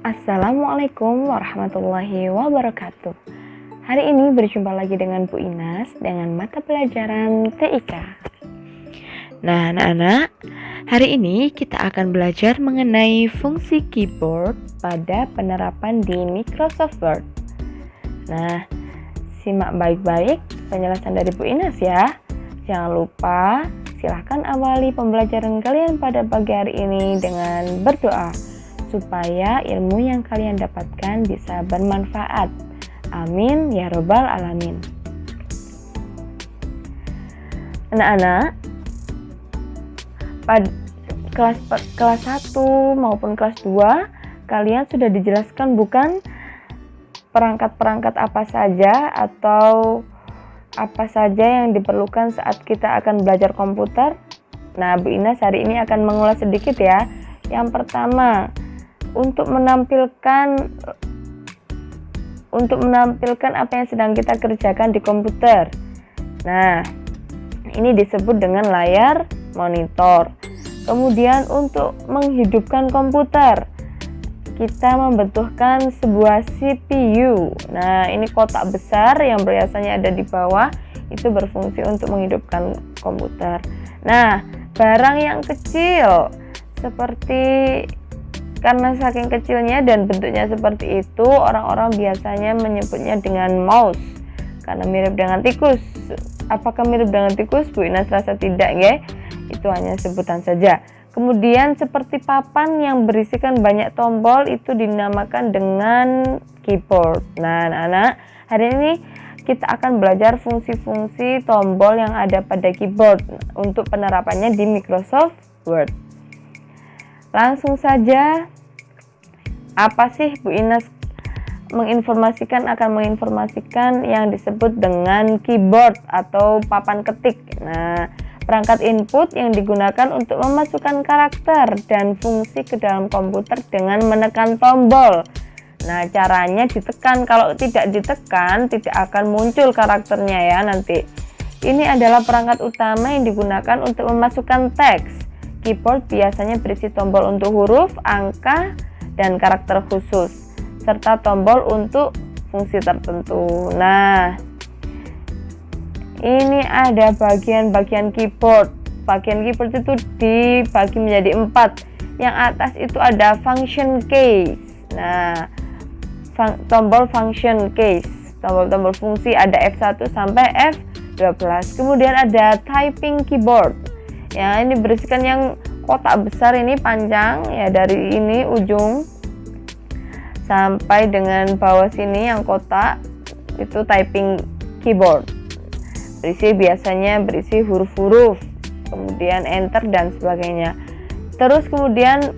Assalamualaikum warahmatullahi wabarakatuh. Hari ini berjumpa lagi dengan Bu Inas dengan mata pelajaran TIK. Nah, anak-anak, hari ini kita akan belajar mengenai fungsi keyboard pada penerapan di Microsoft Word. Nah, simak baik-baik penjelasan dari Bu Inas ya. Jangan lupa, silahkan awali pembelajaran kalian pada pagi hari ini dengan berdoa supaya ilmu yang kalian dapatkan bisa bermanfaat. Amin ya robbal alamin. Anak-anak, pada kelas 1 maupun kelas 2 kalian sudah dijelaskan bukan perangkat-perangkat apa saja atau apa saja yang diperlukan saat kita akan belajar komputer. Nah, Bu Inas hari ini akan mengulas sedikit ya. Yang pertama, untuk menampilkan apa yang sedang kita kerjakan di komputer. Nah, ini disebut dengan layar monitor. Kemudian untuk menghidupkan komputer, kita membutuhkan sebuah CPU. Nah, ini kotak besar yang biasanya ada di bawah, itu berfungsi untuk menghidupkan komputer. Nah, barang yang kecil seperti karena saking kecilnya dan bentuknya seperti itu, orang-orang biasanya menyebutnya dengan mouse karena mirip dengan tikus. Apakah mirip dengan tikus? Bu Inas rasa tidak ya, itu hanya sebutan saja. Kemudian seperti papan yang berisikan banyak tombol itu dinamakan dengan keyboard. Nah, anak-anak, hari ini kita akan belajar fungsi-fungsi tombol yang ada pada keyboard untuk penerapannya di Microsoft Word. Langsung saja, apa sih Bu Inas akan menginformasikan yang disebut dengan keyboard atau papan ketik. Nah, perangkat input yang digunakan untuk memasukkan karakter dan fungsi ke dalam komputer dengan menekan tombol. Nah, caranya ditekan. Kalau tidak ditekan, tidak akan muncul karakternya ya nanti. Ini adalah perangkat utama yang digunakan untuk memasukkan teks. Keyboard biasanya berisi tombol untuk huruf, angka, dan karakter khusus, serta tombol untuk fungsi tertentu. Nah, ini ada bagian-bagian keyboard. Bagian keyboard itu dibagi menjadi 4. Yang atas itu ada function keys. Nah, tombol function keys, tombol-tombol fungsi ada F1 sampai F12. Kemudian ada typing keyboard. Ya, ini berisikan yang kotak besar ini panjang ya, dari ini ujung sampai dengan bawah sini yang kotak itu typing keyboard. Biasanya berisi huruf-huruf, kemudian enter dan sebagainya. Terus kemudian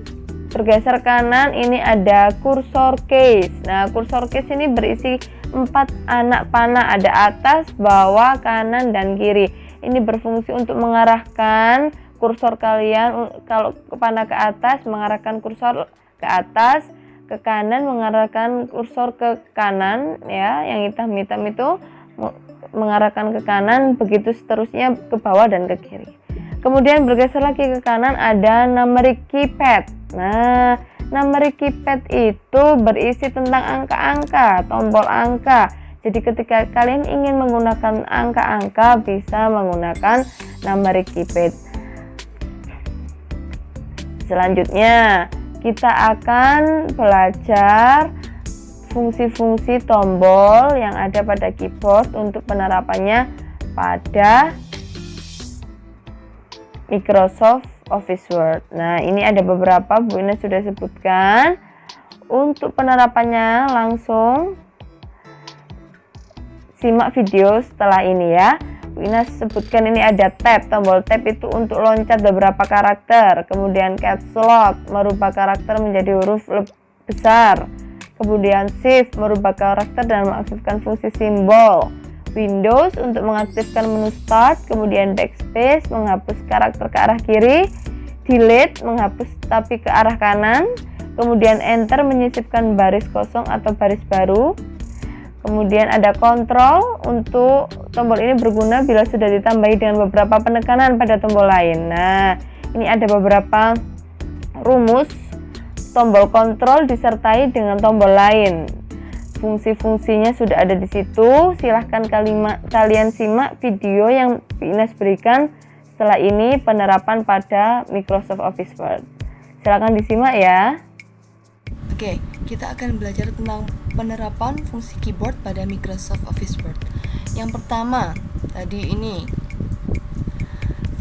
bergeser kanan ini ada cursor keys. Nah, cursor keys ini berisi 4 anak panah, ada atas, bawah, kanan, dan kiri. Ini berfungsi untuk mengarahkan kursor kalian. Kalau panah ke atas, mengarahkan kursor ke atas, ke kanan mengarahkan kursor ke kanan ya, yang hitam-hitam itu mengarahkan ke kanan, begitu seterusnya ke bawah dan ke kiri. Kemudian bergeser lagi ke kanan ada numeric keypad. Nah, numeric keypad itu berisi tentang angka-angka, tombol angka. Jadi ketika kalian ingin menggunakan angka-angka, bisa menggunakan numeric keypad. Selanjutnya, kita akan belajar fungsi-fungsi tombol yang ada pada keyboard untuk penerapannya pada Microsoft Office Word. Nah, ini ada beberapa, Bu Ina sudah sebutkan. Untuk penerapannya langsung simak video setelah ini ya. Bu Ina sebutkan ini ada tab. Tombol tab itu untuk loncat beberapa karakter. Kemudian caps lock merubah karakter menjadi huruf besar. Kemudian shift merubah karakter dan mengaktifkan fungsi simbol. Windows untuk mengaktifkan menu start. Kemudian backspace menghapus karakter ke arah kiri. Delete menghapus tapi ke arah kanan. Kemudian enter menyisipkan baris kosong atau baris baru. Kemudian ada kontrol, untuk tombol ini berguna bila sudah ditambahi dengan beberapa penekanan pada tombol lain. Nah, ini ada beberapa rumus tombol kontrol disertai dengan tombol lain. Fungsi-fungsinya sudah ada di situ. Silahkan kalian simak video yang Bu Ines berikan setelah ini penerapan pada Microsoft Office Word. Silahkan disimak ya. Oke, kita akan belajar tentang penerapan fungsi keyboard pada Microsoft Office Word. Yang pertama, tadi ini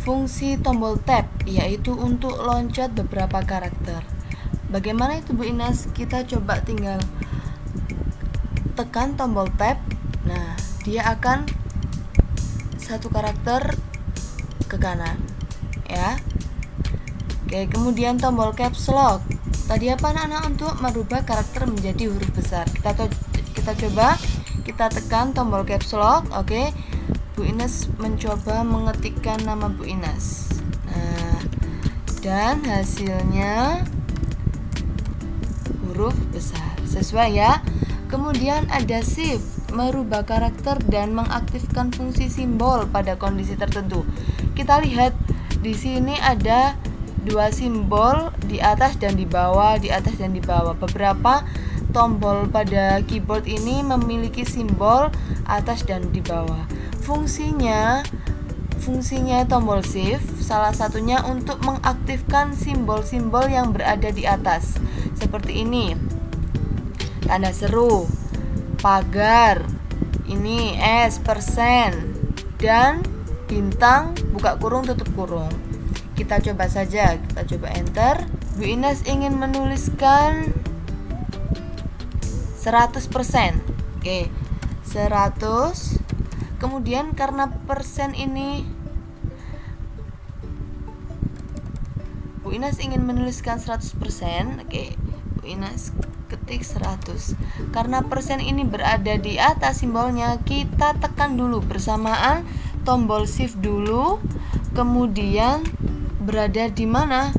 fungsi tombol tab, yaitu untuk loncat beberapa karakter. Bagaimana itu Bu Ines? Kita coba tinggal tekan tombol tab. Nah, dia akan satu karakter ke kanan, ya. Oke, kemudian tombol caps lock. Tadi apa anak-anak? Untuk merubah karakter menjadi huruf besar. Kita coba, kita tekan tombol caps lock. Oke, Bu Ines mencoba mengetikkan nama Bu Ines. Nah, dan hasilnya huruf besar, sesuai ya. Kemudian ada shift, merubah karakter dan mengaktifkan fungsi simbol pada kondisi tertentu. Kita lihat di sini ada dua simbol di atas dan di bawah, di atas dan di bawah. Beberapa tombol pada keyboard ini memiliki simbol atas dan di bawah. Fungsinya tombol shift salah satunya untuk mengaktifkan simbol-simbol yang berada di atas. Seperti ini. Tanda seru, pagar, ini S, persen, dan bintang, buka kurung, tutup kurung. Kita coba saja, kita coba enter. Bu Ines ingin menuliskan 100%. Oke, 100. Kemudian karena persen ini Bu Ines ingin menuliskan 100%. Oke, Bu Ines ketik 100. Karena persen ini berada di atas simbolnya, kita tekan dulu bersamaan tombol shift dulu, kemudian berada di mana?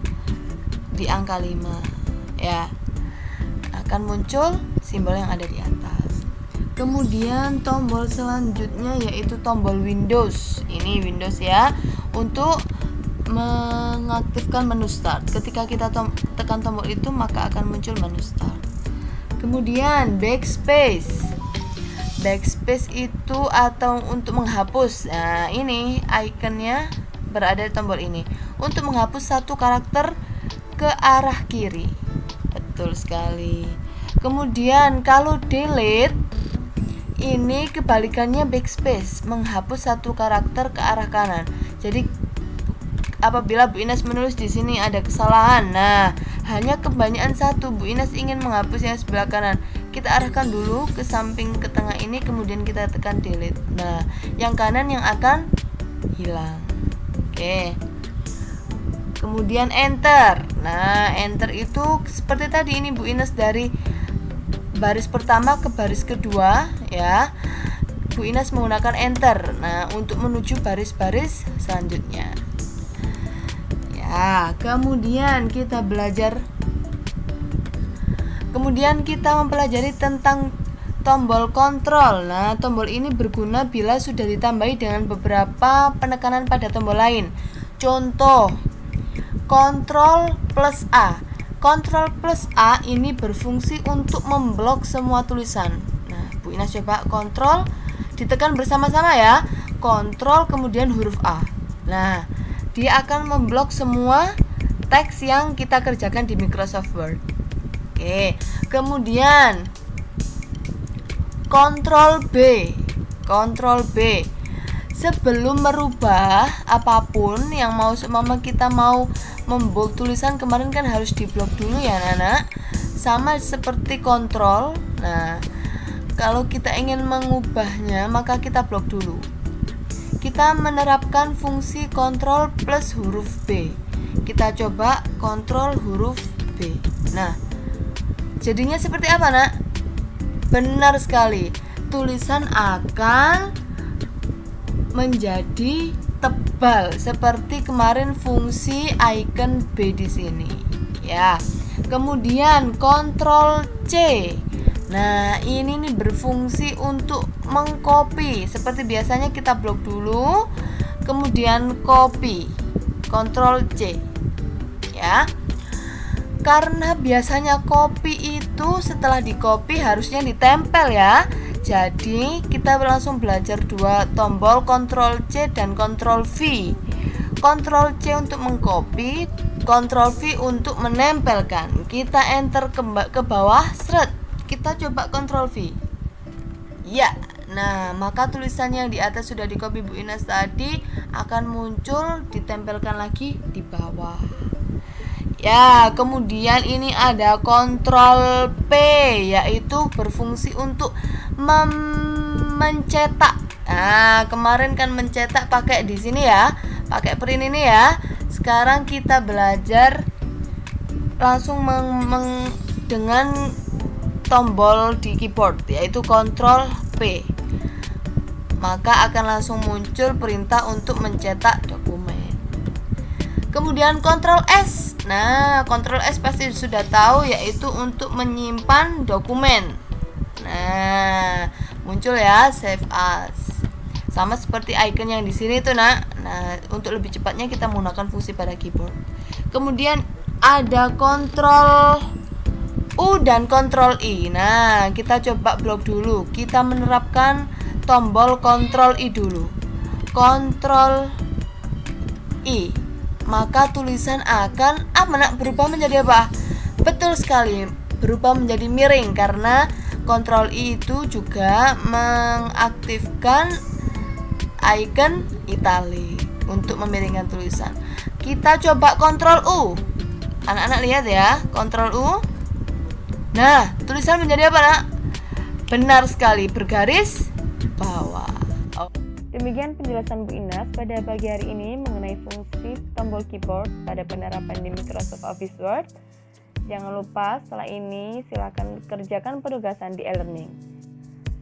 Di angka 5. Ya. Akan muncul simbol yang ada di atas. Kemudian tombol selanjutnya yaitu tombol Windows. Ini Windows ya, untuk mengaktifkan menu start. Ketika kita tekan tombol itu, maka akan muncul menu start. Kemudian backspace. Backspace itu atau untuk menghapus. Nah, ini ikonnya berada di tombol ini. Untuk menghapus satu karakter ke arah kiri. Betul sekali. Kemudian kalau delete, ini kebalikannya backspace, menghapus satu karakter ke arah kanan. Jadi apabila Bu Ines menulis di sini ada kesalahan, nah hanya kebanyakan satu, Bu Ines ingin menghapus yang sebelah kanan, kita arahkan dulu ke samping ke tengah ini, kemudian kita tekan delete. Nah, yang kanan yang akan hilang. Oke. Kemudian enter. Nah, enter itu seperti tadi ini Bu Ines dari baris pertama ke baris kedua ya. Bu Ines menggunakan enter. Nah, untuk menuju baris-baris selanjutnya. Ya, kemudian kita mempelajari tentang tombol kontrol. Nah, tombol ini berguna bila sudah ditambahi dengan beberapa penekanan pada tombol lain. Contoh, Ctrl plus A. Ctrl plus A ini berfungsi untuk memblok semua tulisan. Nah, Bu Ines coba Ctrl, ditekan bersama-sama ya. Ctrl kemudian huruf A. Nah, dia akan memblok semua teks yang kita kerjakan di Microsoft Word. Oke, kemudian Ctrl B. Ctrl B. Sebelum merubah apapun yang kita mau membold tulisan, kemarin kan harus diblok dulu ya anak-anak. Sama seperti Ctrl. Nah, kalau kita ingin mengubahnya, maka kita blok dulu. Kita menerapkan fungsi Ctrl plus huruf B. Kita coba Ctrl huruf B. Nah, jadinya seperti apa nak? Benar sekali, tulisan akan menjadi tebal seperti kemarin fungsi icon B di sini ya. Kemudian Ctrl C. Nah, ini nih berfungsi untuk mengcopy. Seperti biasanya kita blok dulu, kemudian copy. Ctrl C. Ya. Karena biasanya copy itu setelah di copy harusnya ditempel ya. Jadi kita langsung belajar dua tombol Ctrl C dan Ctrl V. Ctrl C untuk mengcopy, Ctrl V untuk menempelkan. Kita enter ke bawah, seret. Kita coba Ctrl V. Ya, nah maka tulisan yang di atas sudah di copy Bu Ines tadi akan muncul ditempelkan lagi di bawah. Ya, kemudian ini ada Ctrl P, yaitu berfungsi untuk mencetak. Nah, kemarin kan mencetak pakai di sini ya, pakai print ini ya. Sekarang kita belajar langsung dengan tombol di keyboard, yaitu Ctrl P. Maka akan langsung muncul perintah untuk mencetak dokumen. Kemudian Ctrl S. Nah, Ctrl S pasti sudah tahu, yaitu untuk menyimpan dokumen. Nah, muncul ya save as. Sama seperti icon yang di sini tuh, Nak. Nah, untuk lebih cepatnya kita menggunakan fungsi pada keyboard. Kemudian ada Ctrl U dan Ctrl I. Nah, kita coba blok dulu. Kita menerapkan tombol Ctrl I dulu. Ctrl I. Maka tulisan akan berubah menjadi apa? Betul sekali, berubah menjadi miring karena Ctrl I itu juga mengaktifkan icon italic untuk memiringkan tulisan. Kita coba Ctrl U. Anak-anak lihat ya, Ctrl U. Nah, tulisan menjadi apa, Nak? Benar sekali, bergaris bawah. Demikian penjelasan Bu Ines pada pagi hari ini mengenai fungsi tombol keyboard pada penerapan di Microsoft Office Word. Jangan lupa setelah ini silakan kerjakan penugasan di e-learning.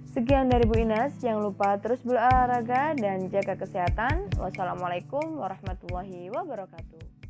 Sekian dari Bu Ines, jangan lupa terus berolahraga dan jaga kesehatan. Wassalamualaikum warahmatullahi wabarakatuh.